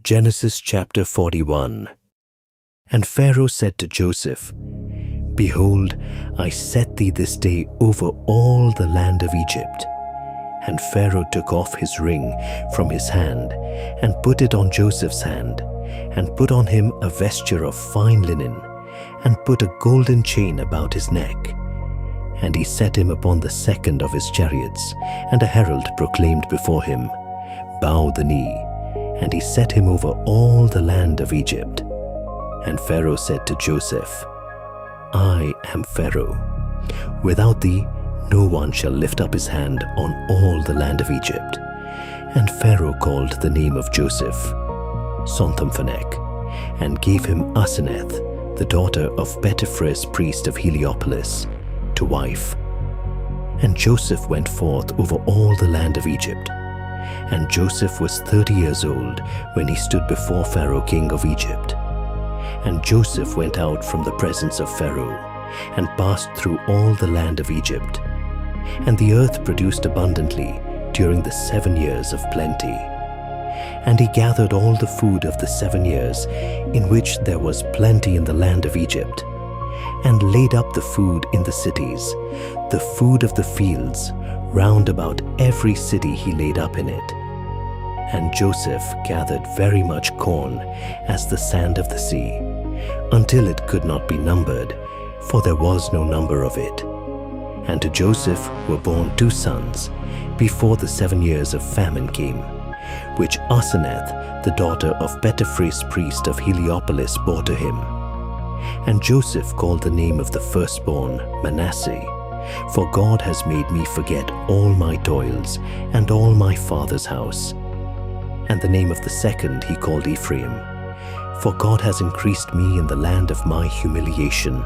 Genesis chapter 41. And Pharaoh said to Joseph, Behold, I set thee this day over all the land of Egypt. And Pharaoh took off his ring from his hand, and put it on Joseph's hand, and put on him a vesture of fine linen, and put a golden chain about his neck. And he set him upon the second of his chariots, and a herald proclaimed before him, Bow the knee. And he set him over all the land of Egypt. And Pharaoh said to Joseph, I am Pharaoh. Without thee no one shall lift up his hand on all the land of Egypt. And Pharaoh called the name of Joseph Sonthomphonech, and gave him Asenath, the daughter of Petiphrus, priest of Heliopolis, to wife. And Joseph went forth over all the land of Egypt. And Joseph was 30 years old when he stood before Pharaoh king of Egypt. And Joseph went out from the presence of Pharaoh, and passed through all the land of Egypt. And the earth produced abundantly during the 7 years of plenty. And he gathered all the food of the 7 years in which there was plenty in the land of Egypt, and laid up the food in the cities, the food of the fields, round about every city he laid up in it. And Joseph gathered very much corn as the sand of the sea, until it could not be numbered, for there was no number of it. And to Joseph were born 2 sons, before the 7 years of famine came, which Asenath, the daughter of Petiphrus, priest of Heliopolis, bore to him. And Joseph called the name of the firstborn Manasseh, for God has made me forget all my toils and all my father's house. And the name of the second he called Ephraim, for God has increased me in the land of my humiliation.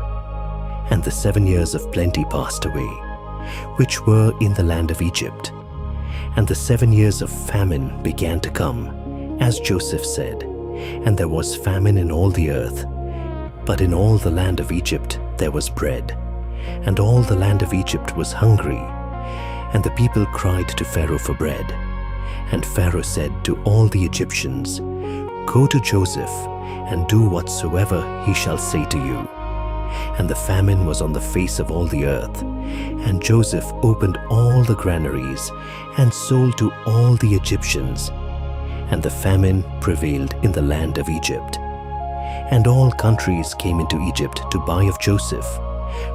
And the 7 years of plenty passed away, which were in the land of Egypt. And the 7 years of famine began to come, as Joseph said, and there was famine in all the earth. But in all the land of Egypt there was bread, and all the land of Egypt was hungry. And the people cried to Pharaoh for bread. And Pharaoh said to all the Egyptians, Go to Joseph, and do whatsoever he shall say to you. And the famine was on the face of all the earth. And Joseph opened all the granaries, and sold to all the Egyptians. And the famine prevailed in the land of Egypt. And all countries came into Egypt to buy of Joseph,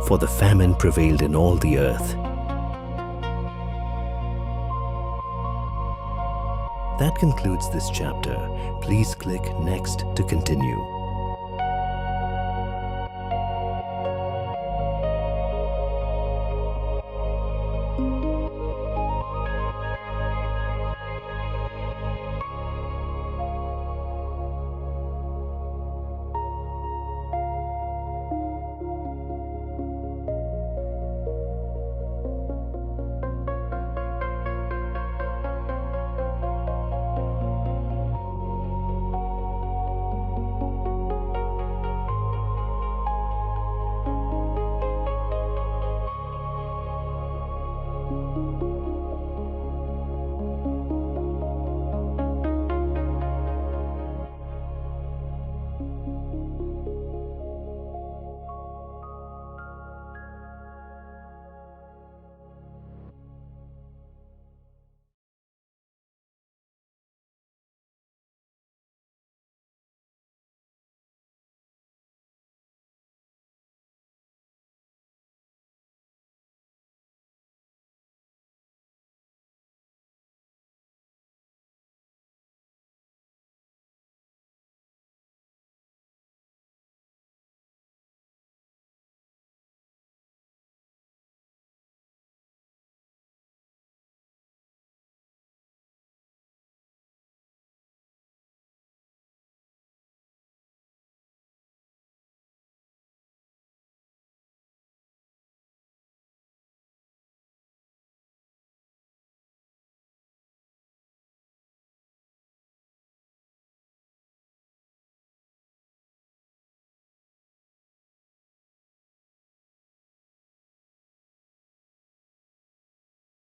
for the famine prevailed in all the earth. That concludes this chapter. Please click Next to continue.